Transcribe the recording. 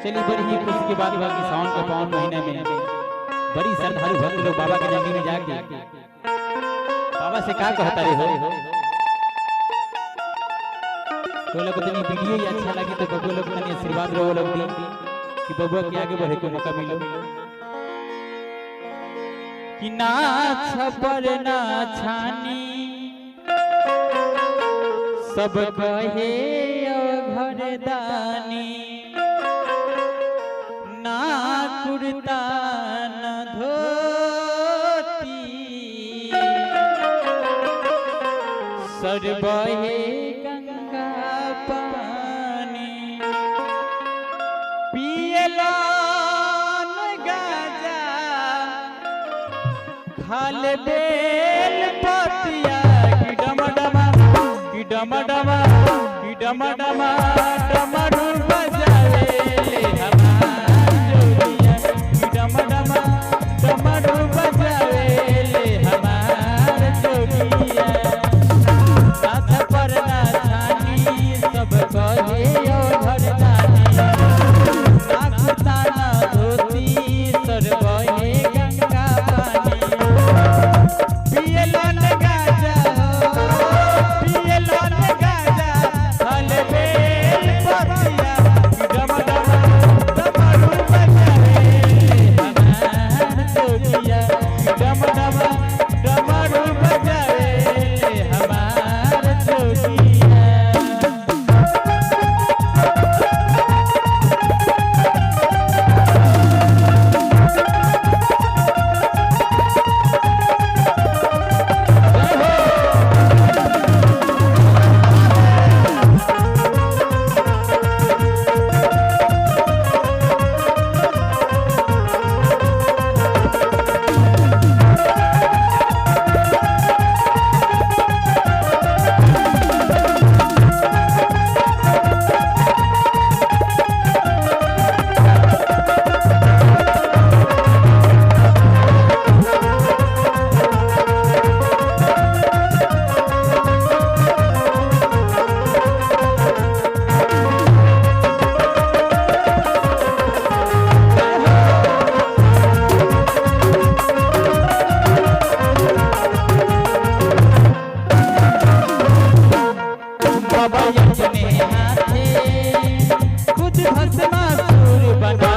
चलिए बड़ी ही खुशी की बात हुआ कि सावन के पावन महीने में बड़ी श्रद्धालु भक्त लोग बाबा के नगरी में जाके बाबा से क्या कहता रहे हो। तो लोग इतनी वीडियो ही अच्छा लगी तो बबुआ लोग ने आशीर्वाद रो लोग दी कि बबुआ के आगे बढ़े को मौका मिलो कि ना छपर ना छानी सब कहे घरदानी ना कुर्ता न धोती सर बहे गंगा पानी पियला गाजा खाल बेल पतिया की डमडमा की डमडमा की डमडमा डमरू बजावे हमार जोगिया की डमडमा डमरू बजावे हमार जोगिया साथ पर ना छानी सब कहे घरदानी नाक ताना धोती सर बहे गंगा पानी पियलन गाजा पियलन गाजा हल बेल पतिया डमडमा डमरू बजावे हमार जोगिया डमडमा डमरू बजावे हमार जोगिया। बाबा अपने हाथे खुद भस्मासुर बना